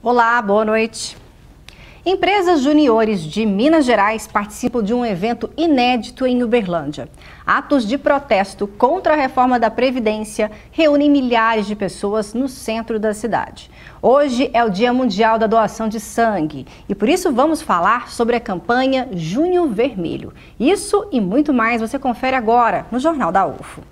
Olá, boa noite. Empresas juniores de Minas Gerais participam de um evento inédito em Uberlândia. Atos de protesto contra a reforma da Previdência reúnem milhares de pessoas no centro da cidade. Hoje é o Dia Mundial da Doação de Sangue e por isso vamos falar sobre a campanha Junho Vermelho. Isso e muito mais você confere agora no Jornal da UFO.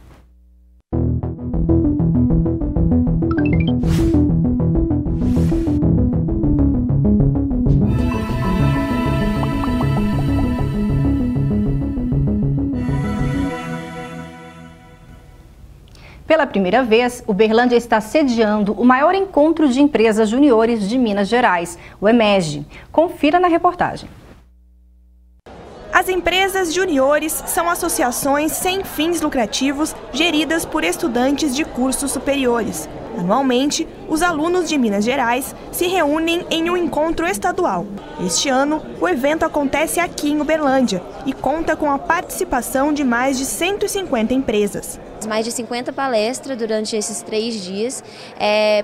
Pela primeira vez, Uberlândia está sediando o maior encontro de empresas juniores de Minas Gerais, o EMEG. Confira na reportagem. As empresas juniores são associações sem fins lucrativos geridas por estudantes de cursos superiores. Anualmente, os alunos de Minas Gerais se reúnem em um encontro estadual. Este ano, o evento acontece aqui em Uberlândia e conta com a participação de mais de 150 empresas. Mais de 50 palestras durante esses 3 dias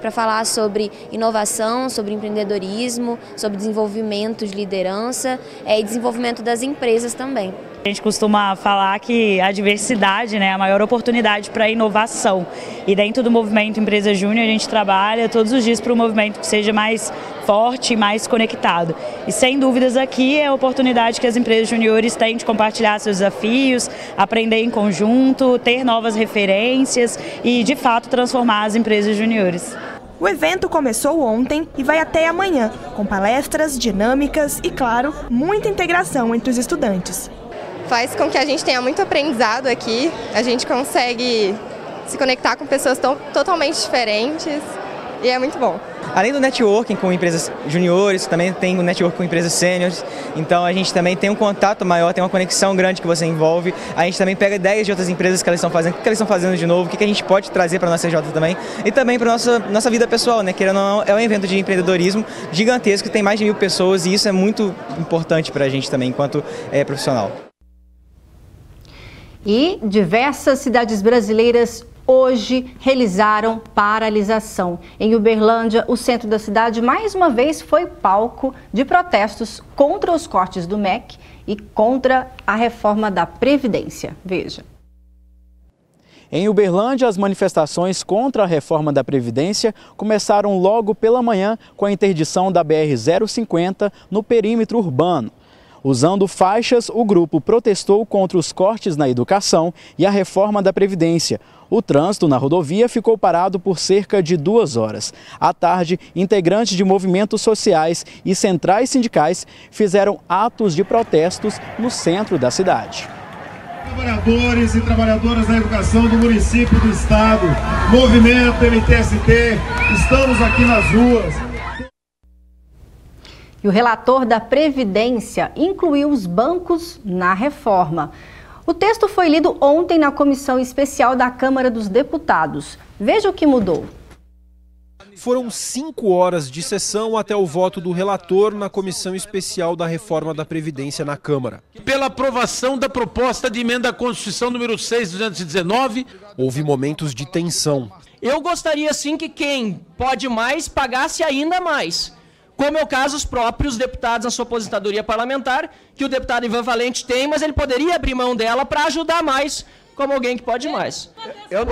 para falar sobre inovação, sobre empreendedorismo, sobre desenvolvimento de liderança e desenvolvimento das empresas também. A gente costuma falar que a diversidade é a maior oportunidade para a inovação. E dentro do movimento Empresa Júnior a gente trabalha todos os dias para um movimento que seja mais forte e mais conectado. E sem dúvidas aqui é a oportunidade que as empresas juniores têm de compartilhar seus desafios, aprender em conjunto, ter novas referências e de fato transformar as empresas juniores. O evento começou ontem e vai até amanhã, com palestras, dinâmicas e, claro, muita integração entre os estudantes. Faz com que a gente tenha muito aprendizado aqui, a gente consegue se conectar com pessoas totalmente diferentes e é muito bom. Além do networking com empresas juniores, também tem o networking com empresas sêniores, então a gente também tem um contato maior, tem uma conexão grande que você envolve, a gente também pega ideias de outras empresas que elas estão fazendo, o que elas estão fazendo de novo, o que a gente pode trazer para a nossa CJ também e também para a nossa vida pessoal, querendo ou não, é um evento de empreendedorismo gigantesco, tem mais de 1000 pessoas e isso é muito importante para a gente também enquanto profissional. E diversas cidades brasileiras hoje realizaram paralisação. Em Uberlândia, o centro da cidade mais uma vez foi palco de protestos contra os cortes do MEC e contra a reforma da Previdência. Veja. Em Uberlândia, as manifestações contra a reforma da Previdência começaram logo pela manhã com a interdição da BR-050 no perímetro urbano. Usando faixas, o grupo protestou contra os cortes na educação e a reforma da Previdência. O trânsito na rodovia ficou parado por cerca de 2 horas. À tarde, integrantes de movimentos sociais e centrais sindicais fizeram atos de protestos no centro da cidade. Trabalhadores e trabalhadoras da educação do município e do estado, movimento MTST, estamos aqui nas ruas. E o relator da Previdência incluiu os bancos na reforma. O texto foi lido ontem na Comissão Especial da Câmara dos Deputados. Veja o que mudou. Foram 5 horas de sessão até o voto do relator na Comissão Especial da Reforma da Previdência na Câmara. Pela aprovação da proposta de emenda à Constituição número 6.219, houve momentos de tensão. Eu gostaria sim que quem pode mais pagasse ainda mais. Como é o caso dos próprios deputados na sua aposentadoria parlamentar, que o deputado Ivan Valente tem, mas ele poderia abrir mão dela para ajudar mais, como alguém que pode mais. Eu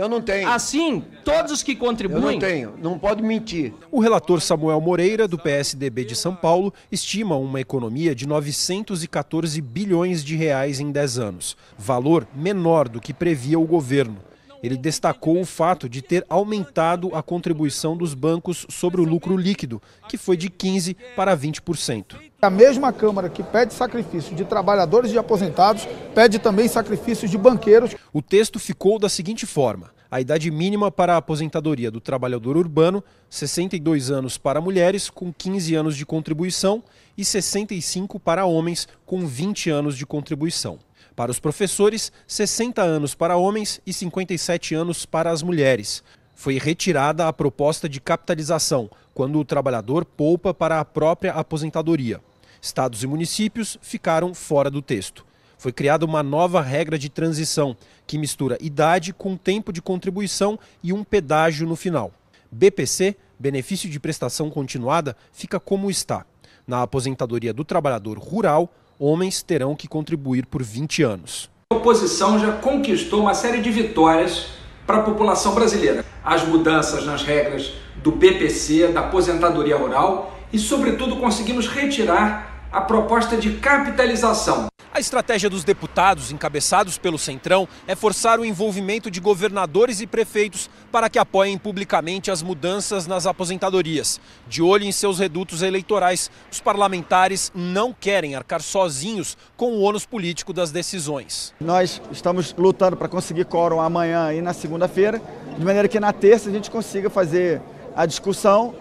não tenho. Assim, todos os que contribuem... Eu não tenho, não pode mentir. O relator Samuel Moreira, do PSDB de São Paulo, estima uma economia de 914 bilhões de reais em 10 anos, valor menor do que previa o governo. Ele destacou o fato de ter aumentado a contribuição dos bancos sobre o lucro líquido, que foi de 15% para 20%. A mesma Câmara que pede sacrifício de trabalhadores e aposentados, pede também sacrifícios de banqueiros. O texto ficou da seguinte forma: a idade mínima para a aposentadoria do trabalhador urbano, 62 anos para mulheres com 15 anos de contribuição e 65 para homens com 20 anos de contribuição. Para os professores, 60 anos para homens e 57 anos para as mulheres. Foi retirada a proposta de capitalização, quando o trabalhador poupa para a própria aposentadoria. Estados e municípios ficaram fora do texto. Foi criada uma nova regra de transição, que mistura idade com tempo de contribuição e um pedágio no final. BPC, benefício de prestação continuada fica como está. Na aposentadoria do trabalhador rural, homens terão que contribuir por 20 anos. A oposição já conquistou uma série de vitórias para a população brasileira. As mudanças nas regras do BPC, da aposentadoria rural e, sobretudo, conseguimos retirar a proposta de capitalização. A estratégia dos deputados, encabeçados pelo Centrão, é forçar o envolvimento de governadores e prefeitos para que apoiem publicamente as mudanças nas aposentadorias. De olho em seus redutos eleitorais, os parlamentares não querem arcar sozinhos com o ônus político das decisões. Nós estamos lutando para conseguir quórum amanhã e na segunda-feira, de maneira que na terça a gente consiga fazer a discussão,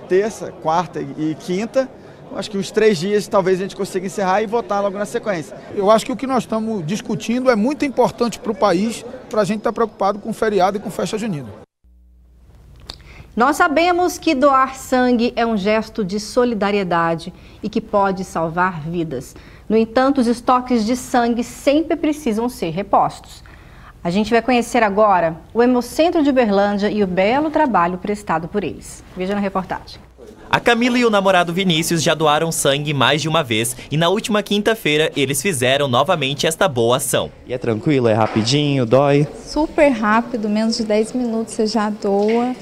terça, quarta e quinta. Acho que os 3 dias talvez a gente consiga encerrar e votar logo na sequência. Eu acho que o que nós estamos discutindo é muito importante para o país, para a gente estar preocupado com o feriado e com festa junina. Nós sabemos que doar sangue é um gesto de solidariedade e que pode salvar vidas. No entanto, os estoques de sangue sempre precisam ser repostos. A gente vai conhecer agora o Hemocentro de Uberlândia e o belo trabalho prestado por eles. Veja na reportagem. A Camila e o namorado Vinícius já doaram sangue mais de uma vez e na última quinta-feira eles fizeram novamente esta boa ação. E é tranquilo, é rapidinho, dói? Super rápido, menos de 10 minutos você já doa,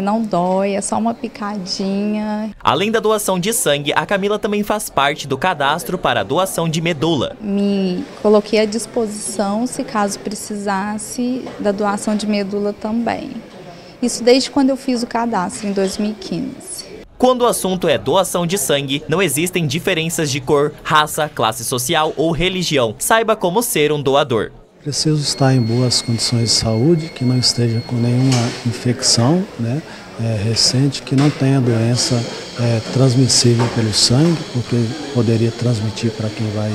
não dói, é só uma picadinha. Além da doação de sangue, a Camila também faz parte do cadastro para a doação de medula. Me coloquei à disposição se caso precisasse da doação de medula também. Isso desde quando eu fiz o cadastro, em 2015. Quando o assunto é doação de sangue, não existem diferenças de cor, raça, classe social ou religião. Saiba como ser um doador. Preciso estar em boas condições de saúde, que não esteja com nenhuma infecção recente, que não tenha doença transmissível pelo sangue, porque poderia transmitir para quem vai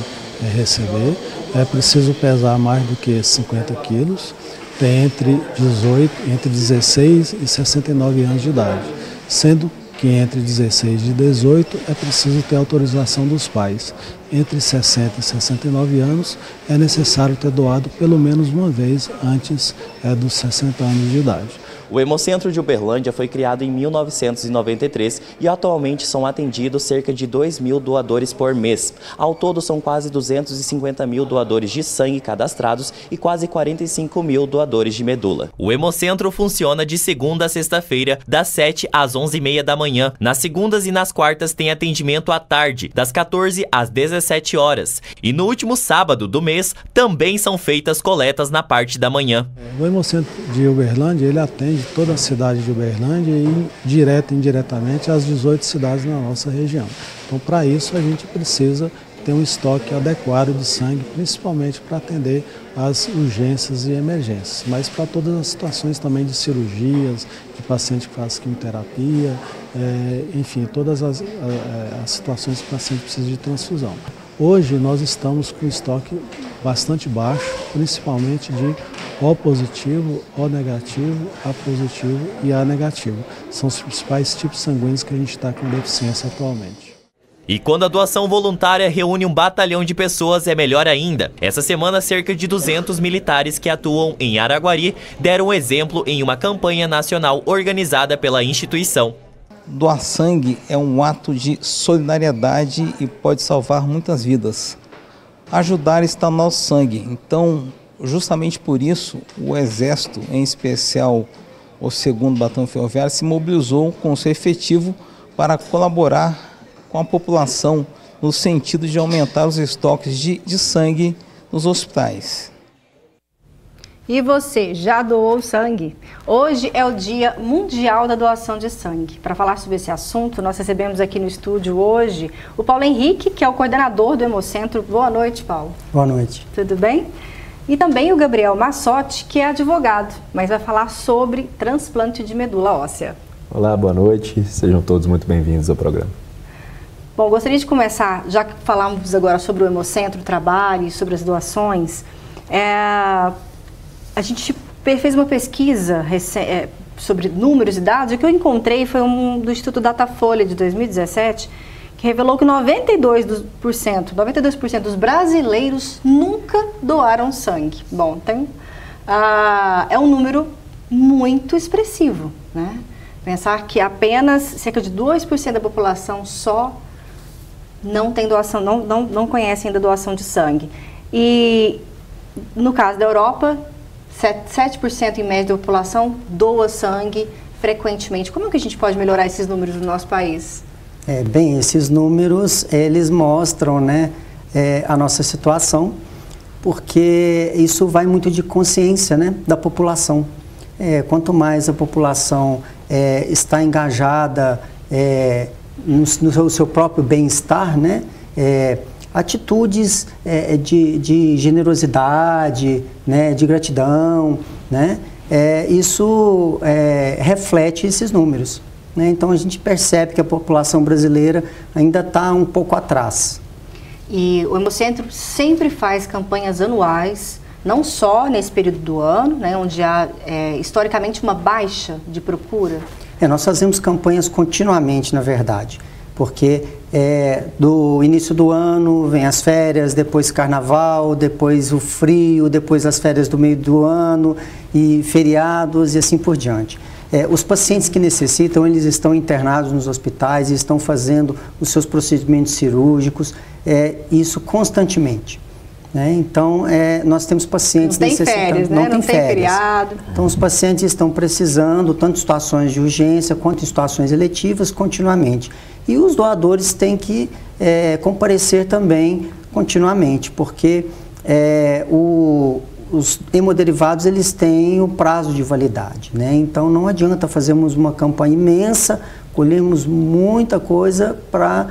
receber. É preciso pesar mais do que 50 quilos. Tem entre 16 e 69 anos de idade, sendo que entre 16 e 18 é preciso ter autorização dos pais. Entre 60 e 69 anos é necessário ter doado pelo menos uma vez antes dos 60 anos de idade. O Hemocentro de Uberlândia foi criado em 1993 e atualmente são atendidos cerca de 2.000 doadores por mês. Ao todo são quase 250.000 doadores de sangue cadastrados e quase 45.000 doadores de medula. O Hemocentro funciona de segunda a sexta-feira, das 7 às 11h30 da manhã. Nas segundas e nas quartas tem atendimento à tarde, das 14 às 17 horas. E no último sábado do mês também são feitas coletas na parte da manhã. O Hemocentro de Uberlândia, ele atende toda a cidade de Uberlândia e direta e indiretamente as 18 cidades na nossa região. Então, para isso, a gente precisa ter um estoque adequado de sangue, principalmente para atender as urgências e emergências, mas para todas as situações também de cirurgias, de paciente que faz quimioterapia, enfim, todas as situações que o paciente precisa de transfusão. Hoje nós estamos com estoque bastante baixo, principalmente de O positivo, O negativo, A positivo e A negativo. São os principais tipos sanguíneos que a gente está com deficiência atualmente. E quando a doação voluntária reúne um batalhão de pessoas, é melhor ainda. Essa semana, cerca de 200 militares que atuam em Araguari deram exemplo em uma campanha nacional organizada pela instituição. Doar sangue é um ato de solidariedade e pode salvar muitas vidas. Ajudar está no nosso sangue, então, justamente por isso, o Exército, em especial o 2º Batalhão Ferroviário, se mobilizou com seu efetivo para colaborar com a população no sentido de aumentar os estoques de sangue nos hospitais. E você, já doou sangue? Hoje é o Dia Mundial da Doação de Sangue. Para falar sobre esse assunto, nós recebemos aqui no estúdio hoje o Paulo Henrique, que é o coordenador do Hemocentro. Boa noite, Paulo. Boa noite. Tudo bem? E também o Gabriel Massotti, que é advogado, mas vai falar sobre transplante de medula óssea. Olá, boa noite. Sejam todos muito bem-vindos ao programa. Bom, gostaria de começar, já que falamos agora sobre o Hemocentro, o trabalho e sobre as doações, a gente fez uma pesquisa sobre números e dados, e o que eu encontrei foi do Instituto Datafolha de 2017, que revelou que 92% dos brasileiros nunca doaram sangue. Bom, é um número muito expressivo, né? Pensar que apenas cerca de 2% da população só não tem doação, não conhece ainda doação de sangue. E no caso da Europa, 7% em média da população doa sangue frequentemente. Como é que a gente pode melhorar esses números no nosso país? Bem, esses números, eles mostram, né, a nossa situação, porque isso vai muito de consciência, né, da população. Quanto mais a população está engajada no seu próprio bem-estar, né, atitudes de generosidade, né, de gratidão, né, isso reflete esses números. Né? Então a gente percebe que a população brasileira ainda está um pouco atrás. E o Hemocentro sempre faz campanhas anuais, não só nesse período do ano, né, onde há historicamente uma baixa de procura. Nós fazemos campanhas continuamente, na verdade, porque do início do ano vem as férias, depois carnaval, depois o frio, depois as férias do meio do ano e feriados e assim por diante. Os pacientes que necessitam, eles estão internados nos hospitais e estão fazendo os seus procedimentos cirúrgicos, isso constantemente. Né? Então, nós temos pacientes necessitando... Férias, né? Não tem feriado. Então, os pacientes estão precisando, tanto em situações de urgência quanto em situações eletivas, continuamente. E os doadores têm que comparecer também continuamente, porque os hemoderivados, eles têm o prazo de validade, né? Então, não adianta fazermos uma campanha imensa, colhermos muita coisa para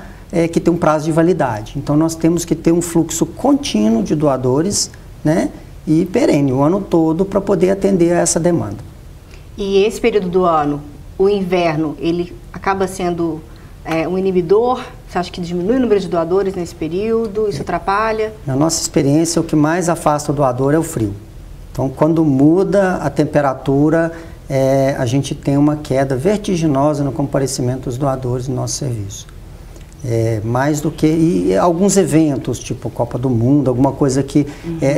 que tem um prazo de validade. Então, nós temos que ter um fluxo contínuo de doadores, né? E perene, o ano todo, para poder atender a essa demanda. E esse período do ano, o inverno, ele acaba sendo um inibidor? Você acha que diminui o número de doadores nesse período? Isso atrapalha? Na nossa experiência, o que mais afasta o doador é o frio. Então, quando muda a temperatura, a gente tem uma queda vertiginosa no comparecimento dos doadores no nosso serviço. Mais do que... E alguns eventos, tipo Copa do Mundo, alguma coisa que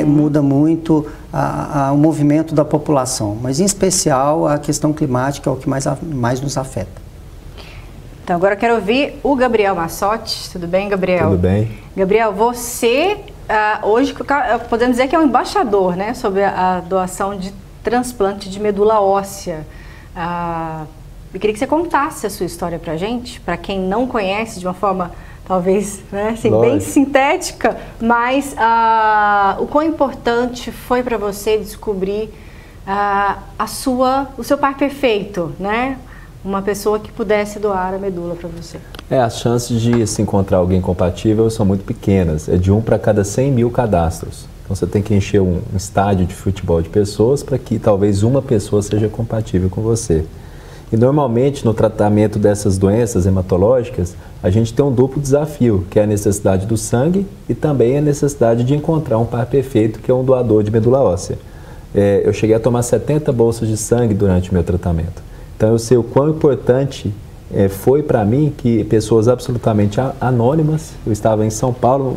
muda muito o movimento da população. Mas, em especial, a questão climática é o que mais nos afeta. Então, agora eu quero ouvir o Gabriel Massotti. Tudo bem, Gabriel? Tudo bem. Gabriel, você hoje podemos dizer que é um embaixador, né, sobre a doação de transplante de medula óssea. Eu queria que você contasse a sua história para a gente, para quem não conhece, de uma forma talvez, né, assim, bem sintética, mas o quão importante foi para você descobrir o seu par perfeito, né? Uma pessoa que pudesse doar a medula para você. As chances de se encontrar alguém compatível são muito pequenas. É de 1 para cada 100 mil cadastros. Então você tem que encher um estádio de futebol de pessoas para que talvez uma pessoa seja compatível com você. E normalmente no tratamento dessas doenças hematológicas, a gente tem um duplo desafio, que é a necessidade do sangue e também a necessidade de encontrar um par perfeito, que é um doador de medula óssea. Eu cheguei a tomar 70 bolsas de sangue durante o meu tratamento. Então eu sei o quão importante foi para mim que pessoas absolutamente anônimas, eu estava em São Paulo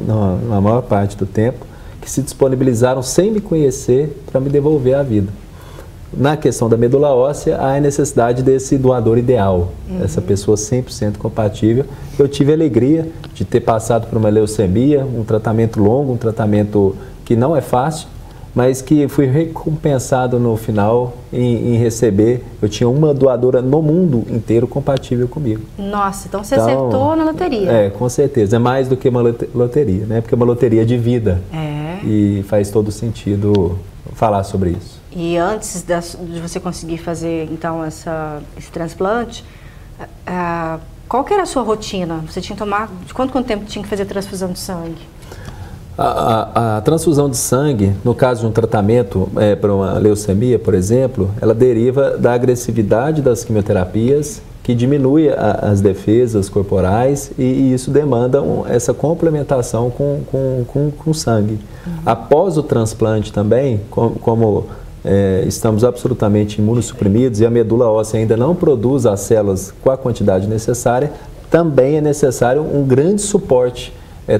na maior parte do tempo, que se disponibilizaram sem me conhecer para me devolver a vida. Na questão da medula óssea, há a necessidade desse doador ideal, essa pessoa 100% compatível. Eu tive a alegria de ter passado por uma leucemia, um tratamento longo, um tratamento que não é fácil, mas que fui recompensado no final em receber. Eu tinha uma doadora no mundo inteiro compatível comigo. Nossa, então você acertou na loteria. Com certeza. É mais do que uma loteria, né? Porque é uma loteria de vida. E faz todo sentido falar sobre isso. E antes de você conseguir fazer, então, esse transplante, qual que era a sua rotina? Você tinha que tomar... De quanto tempo tinha que fazer transfusão de sangue? A transfusão de sangue, no caso de um tratamento para uma leucemia, por exemplo, ela deriva da agressividade das quimioterapias, que diminui as defesas corporais e isso demanda essa complementação com sangue. Após o transplante também, como estamos absolutamente imunossuprimidos e a medula óssea ainda não produz as células com a quantidade necessária, também é necessário um grande suporte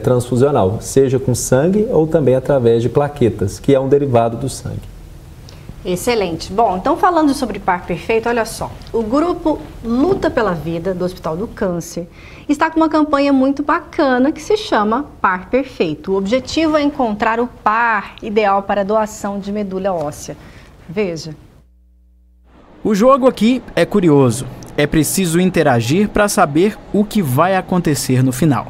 transfusional, seja com sangue ou também através de plaquetas, que é um derivado do sangue. Excelente. Bom, então falando sobre par perfeito, olha só. O grupo Luta pela Vida do Hospital do Câncer está com uma campanha muito bacana que se chama Par Perfeito. O objetivo é encontrar o par ideal para a doação de medula óssea. Veja. O jogo aqui é curioso. É preciso interagir para saber o que vai acontecer no final.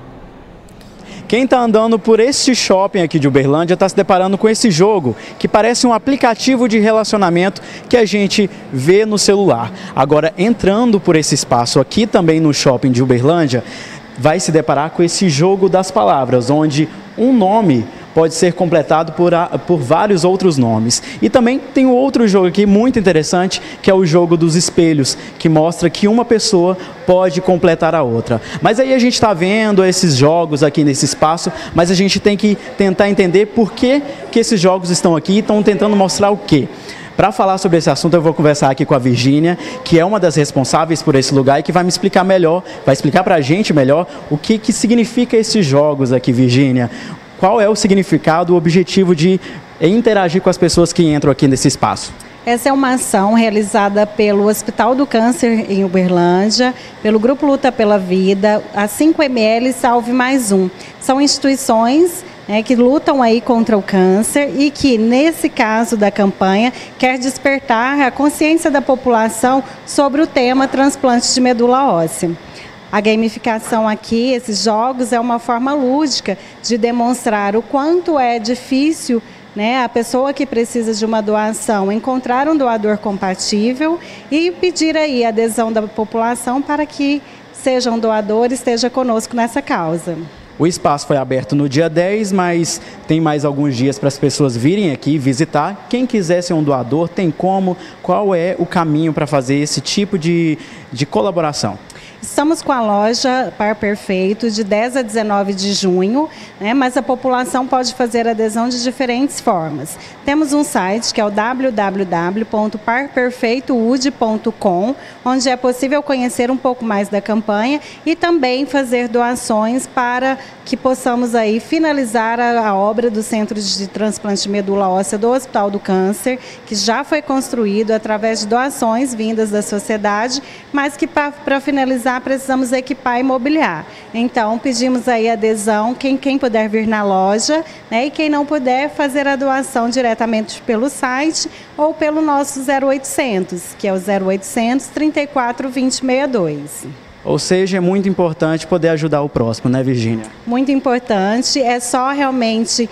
Quem está andando por este shopping aqui de Uberlândia está se deparando com esse jogo, que parece um aplicativo de relacionamento que a gente vê no celular. Agora, entrando por esse espaço aqui também no shopping de Uberlândia, vai se deparar com esse jogo das palavras, onde um nome pode ser completado por vários outros nomes. E também tem um outro jogo aqui muito interessante, que é o jogo dos espelhos, que mostra que uma pessoa pode completar a outra. Mas aí a gente está vendo esses jogos aqui nesse espaço, mas a gente tem que tentar entender por que esses jogos estão aqui e estão tentando mostrar o quê. Para falar sobre esse assunto, eu vou conversar aqui com a Virgínia, que é uma das responsáveis por esse lugar e que vai me explicar melhor, vai explicar para a gente melhor o que significa esses jogos aqui, Virgínia. Qual é o significado, o objetivo de interagir com as pessoas que entram aqui nesse espaço? Essa é uma ação realizada pelo Hospital do Câncer em Uberlândia, pelo Grupo Luta pela Vida, a 5ml Salve Mais Um. São instituições que lutam aí contra o câncer e que, nesse caso da campanha, quer despertar a consciência da população sobre o tema transplante de medula óssea. A gamificação aqui, esses jogos, é uma forma lúdica de demonstrar o quanto é difícil, a pessoa que precisa de uma doação encontrar um doador compatível e pedir aí a adesão da população para que sejam doadores, esteja conosco nessa causa. O espaço foi aberto no dia 10, mas tem mais alguns dias para as pessoas virem aqui visitar. Quem quiser ser um doador, tem como? Qual é o caminho para fazer esse tipo de colaboração? Estamos com a loja Par Perfeito de 10 a 19 de junho, mas a população pode fazer adesão de diferentes formas. Temos um site que é o www.parperfeitoude.com, onde é possível conhecer um pouco mais da campanha e também fazer doações para que possamos aí finalizar a obra do Centro de Transplante de Medula Óssea do Hospital do Câncer, que já foi construído através de doações vindas da sociedade, mas que para finalizar precisamos equipar e mobiliar. Então, pedimos aí adesão, quem puder vir na loja, e quem não puder fazer a doação diretamente pelo site ou pelo nosso 0800, que é o 0800 34 20 62. Ou seja, é muito importante poder ajudar o próximo, né, Virgínia? Muito importante, é só realmente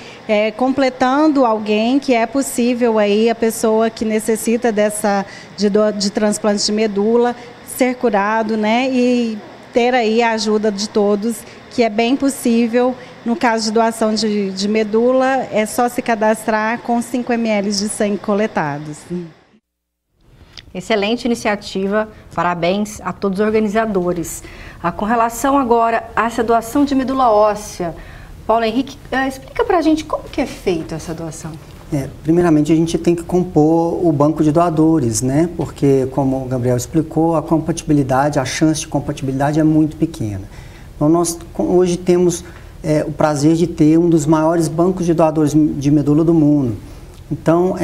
completando alguém que é possível aí a pessoa que necessita de transplante de medula ser curado, e ter aí a ajuda de todos, que é bem possível. No caso de doação de medula, é só se cadastrar com 5ml de sangue coletados. Excelente iniciativa, parabéns a todos os organizadores. Com relação agora a essa doação de medula óssea, Paulo Henrique, explica pra gente como que é feita essa doação. Primeiramente, a gente tem que compor o banco de doadores, porque, como o Gabriel explicou, a compatibilidade, a chance de compatibilidade é muito pequena. Então, nós hoje temos o prazer de ter um dos maiores bancos de doadores de medula do mundo. Então,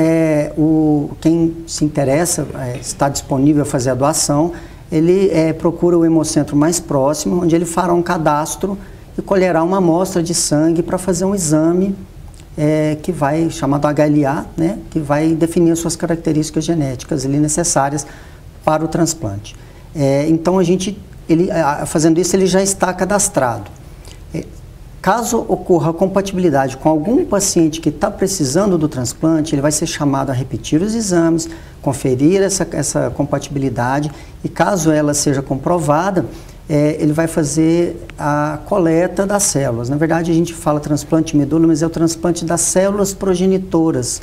quem se interessa, está disponível a fazer a doação, ele procura o hemocentro mais próximo, onde ele fará um cadastro e colherá uma amostra de sangue para fazer um exame que vai, chamado HLA, que vai definir as suas características genéticas ali necessárias para o transplante. Então, fazendo isso, ele já está cadastrado. Caso ocorra compatibilidade com algum paciente que está precisando do transplante, ele vai ser chamado a repetir os exames, conferir essa compatibilidade e, caso ela seja comprovada, ele vai fazer a coleta das células. Na verdade, a gente fala transplante de medula, mas é o transplante das células progenitoras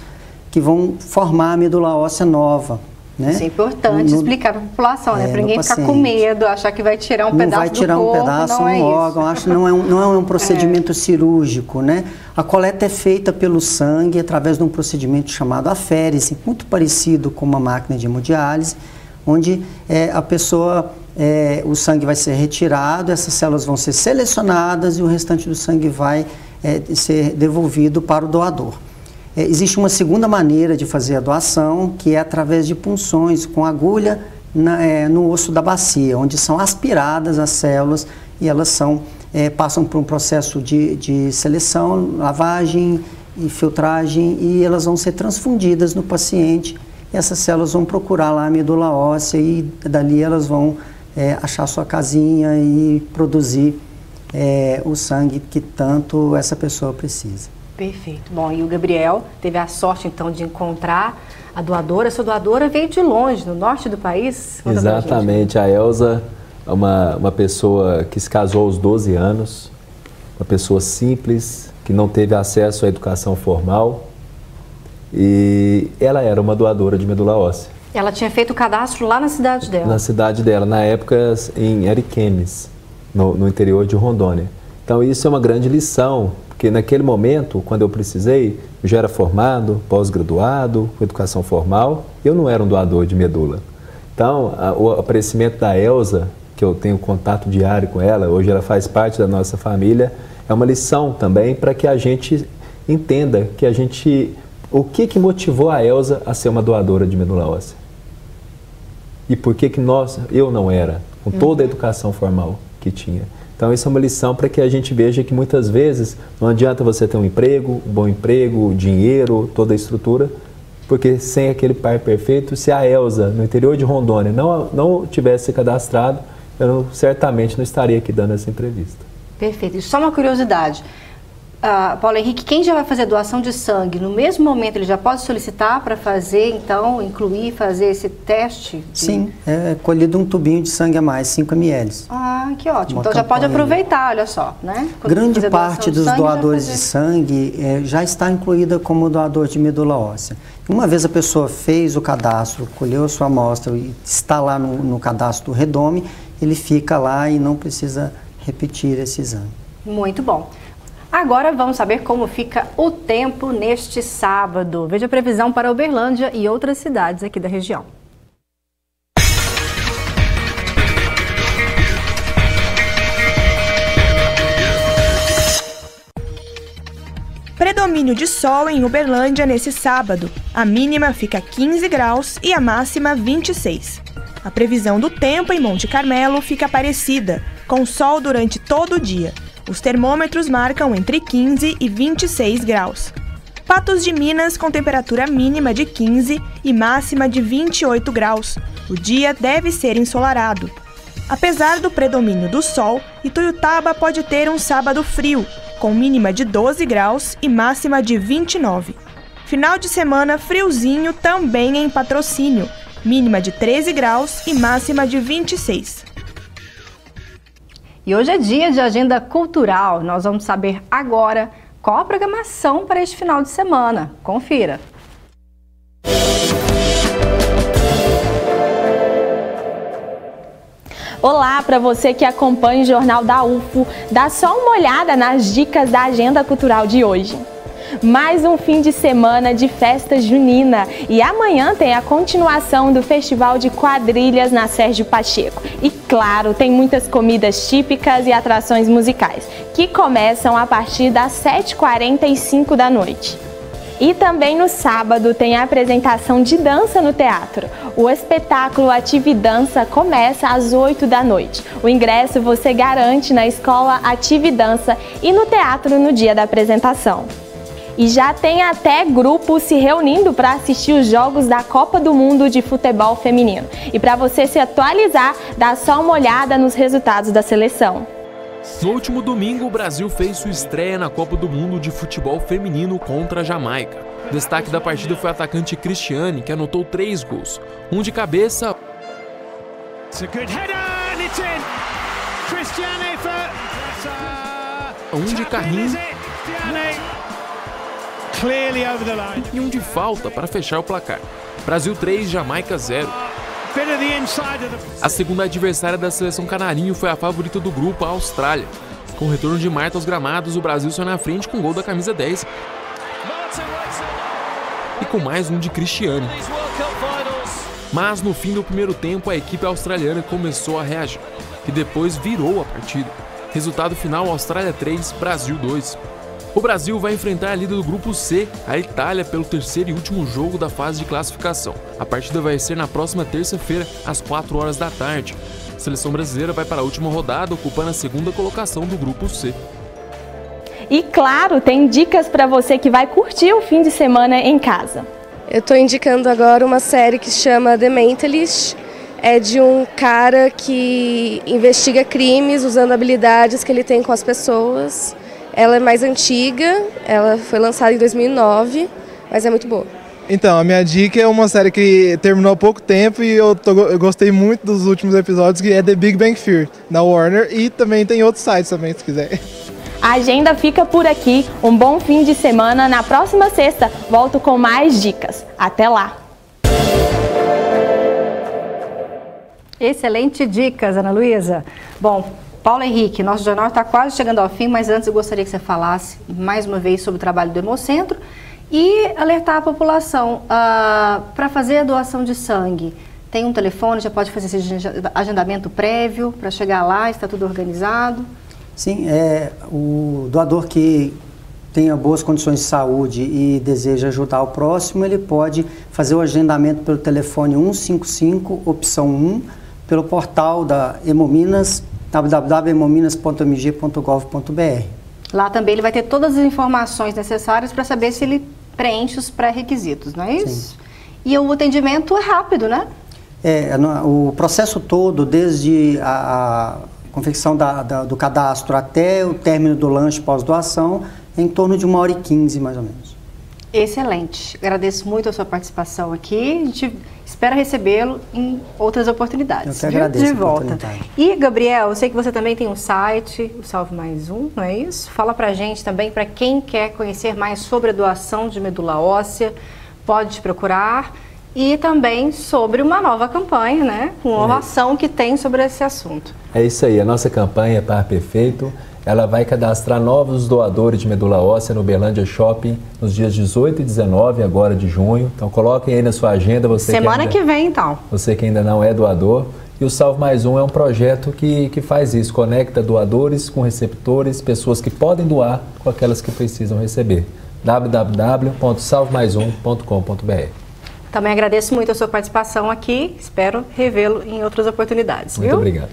que vão formar a medula óssea nova. Isso é importante explicar para a população, para ninguém ficar com medo, achar que vai tirar um pedaço do corpo. Não vai tirar um pedaço, um órgão, não é um procedimento cirúrgico, A coleta é feita pelo sangue através de um procedimento chamado aférese, muito parecido com uma máquina de hemodiálise, onde a pessoa, o sangue vai ser retirado, essas células vão ser selecionadas e o restante do sangue vai ser devolvido para o doador. Existe uma segunda maneira de fazer a doação, que é através de punções com agulha no osso da bacia, onde são aspiradas as células e elas passam por um processo de seleção, lavagem e filtragem, e elas vão ser transfundidas no paciente. E essas células vão procurar lá a medula óssea e dali elas vão achar sua casinha e produzir o sangue que tanto essa pessoa precisa. Perfeito. Bom, e o Gabriel teve a sorte, então, de encontrar a doadora. Sua doadora veio de longe, do norte do país. Exatamente. A Elza é uma pessoa que se casou aos 12 anos, uma pessoa simples, que não teve acesso à educação formal, e ela era uma doadora de medula óssea. Ela tinha feito o cadastro lá na cidade dela? Na cidade dela, na época em Ariquemes, no interior de Rondônia. Então isso é uma grande lição, porque naquele momento, quando eu precisei, eu já era formado, pós-graduado, com educação formal, eu não era um doador de medula. Então, o aparecimento da Elza, que eu tenho contato diário com ela, hoje ela faz parte da nossa família, é uma lição também para que a gente entenda o que motivou a Elza a ser uma doadora de medula óssea. E por que eu não era, com toda a educação formal que tinha. Então isso é uma lição para que a gente veja que muitas vezes não adianta você ter um bom emprego, dinheiro, toda a estrutura, porque sem aquele pai perfeito, se a Elza, no interior de Rondônia, não tivesse se cadastrado, eu certamente não estaria aqui dando essa entrevista. Perfeito. E só uma curiosidade. Paulo Henrique, quem já vai fazer doação de sangue, no mesmo momento ele já pode solicitar para fazer, então, fazer esse teste? Sim, é colhido um tubinho de sangue a mais, 5 ml. Ah, que ótimo. Então já pode aproveitar, olha só, né? Grande parte dos doadores de sangue já está incluída como doador de medula óssea. Uma vez a pessoa fez o cadastro, colheu a sua amostra e está lá no cadastro do Redome, ele fica lá e não precisa repetir esse exame. Muito bom. Agora vamos saber como fica o tempo neste sábado. Veja a previsão para Uberlândia e outras cidades aqui da região. Predomínio de sol em Uberlândia nesse sábado. A mínima fica 15 graus e a máxima 26. A previsão do tempo em Monte Carmelo fica parecida, com sol durante todo o dia. Os termômetros marcam entre 15 e 26 graus. Patos de Minas com temperatura mínima de 15 e máxima de 28 graus. O dia deve ser ensolarado. Apesar do predomínio do sol, Ituiutaba pode ter um sábado frio, com mínima de 12 graus e máxima de 29. Final de semana friozinho também em Patrocínio, mínima de 13 graus e máxima de 26. E hoje é dia de agenda cultural. Nós vamos saber agora qual a programação para este final de semana. Confira. Olá, para você que acompanha o Jornal da UFO, dá só uma olhada nas dicas da agenda cultural de hoje. Mais um fim de semana de festa junina e amanhã tem a continuação do Festival de Quadrilhas na Sérgio Pacheco. E claro, tem muitas comidas típicas e atrações musicais, que começam a partir das 7h45 da noite. E também no sábado tem a apresentação de dança no teatro. O espetáculo Atividança começa às 8 da noite. O ingresso você garante na escola Atividança e no teatro no dia da apresentação. E já tem até grupo se reunindo para assistir os jogos da Copa do Mundo de Futebol Feminino. E para você se atualizar, dá só uma olhada nos resultados da seleção. No último domingo, o Brasil fez sua estreia na Copa do Mundo de Futebol Feminino contra a Jamaica. O destaque da partida foi o atacante Cristiane, que anotou 3 gols. Um de cabeça, um de carrinho e um de falta para fechar o placar. Brasil 3, Jamaica 0. A segunda adversária da seleção canarinho foi a favorita do grupo, a Austrália. Com o retorno de Marta aos gramados, o Brasil saiu na frente com o gol da camisa 10 e com mais um de Cristiane. Mas no fim do primeiro tempo, a equipe australiana começou a reagir e depois virou a partida. Resultado final, Austrália 3, Brasil 2. O Brasil vai enfrentar a líder do grupo C, a Itália, pelo terceiro e último jogo da fase de classificação. A partida vai ser na próxima terça-feira, às 4 horas da tarde. A seleção brasileira vai para a última rodada, ocupando a segunda colocação do grupo C. E claro, tem dicas para você que vai curtir o fim de semana em casa. Eu estou indicando agora uma série que se chama The Mentalist. É de um cara que investiga crimes usando habilidades que ele tem com as pessoas. Ela é mais antiga, ela foi lançada em 2009, mas é muito boa. Então, a minha dica é uma série que terminou há pouco tempo e eu gostei muito dos últimos episódios, que é The Big Bang Theory, da Warner, e também tem outros sites também, se quiser. A agenda fica por aqui. Um bom fim de semana. Na próxima sexta, volto com mais dicas. Até lá! Excelente dicas, Ana Luísa. Bom, Paulo Henrique, nosso jornal está quase chegando ao fim, mas antes eu gostaria que você falasse mais uma vez sobre o trabalho do Hemocentro e alertar a população para fazer a doação de sangue. Tem um telefone, já pode fazer esse agendamento prévio para chegar lá, está tudo organizado? Sim, o doador que tenha boas condições de saúde e deseja ajudar o próximo, ele pode fazer o agendamento pelo telefone 155, opção 1, pelo portal da Hemominas, www.hemominas.mg.gov.br. Lá também ele vai ter todas as informações necessárias para saber se ele preenche os pré-requisitos, não é isso? Sim. E o atendimento é rápido, né? O processo todo, desde a confecção do cadastro até o término do lanche pós-doação, é em torno de 1h15, mais ou menos. Excelente. Agradeço muito a sua participação aqui. A gente espera recebê-lo em outras oportunidades. Eu que agradeço de volta. E, Gabriel, eu sei que você também tem um site, o Salve Mais Um, não é isso? Fala pra gente também, para quem quer conhecer mais sobre a doação de medula óssea, pode te procurar. E também sobre uma nova campanha, né? Uma nova ação que tem sobre esse assunto. É isso aí, a nossa campanha Par Perfeito, ela vai cadastrar novos doadores de medula óssea no Uberlândia Shopping nos dias 18 e 19 agora de junho. Então coloquem aí na sua agenda. Semana que vem, então. Você que ainda não é doador. E o Salve Mais Um é um projeto que faz isso, conecta doadores com receptores, pessoas que podem doar com aquelas que precisam receber. www.salvemaisum.com.br. Também agradeço muito a sua participação aqui, espero revê-lo em outras oportunidades. Muito obrigado.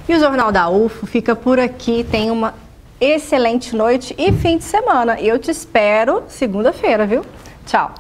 E o Jornal da UFO fica por aqui, tem uma excelente noite e fim de semana. Eu te espero segunda-feira, viu? Tchau.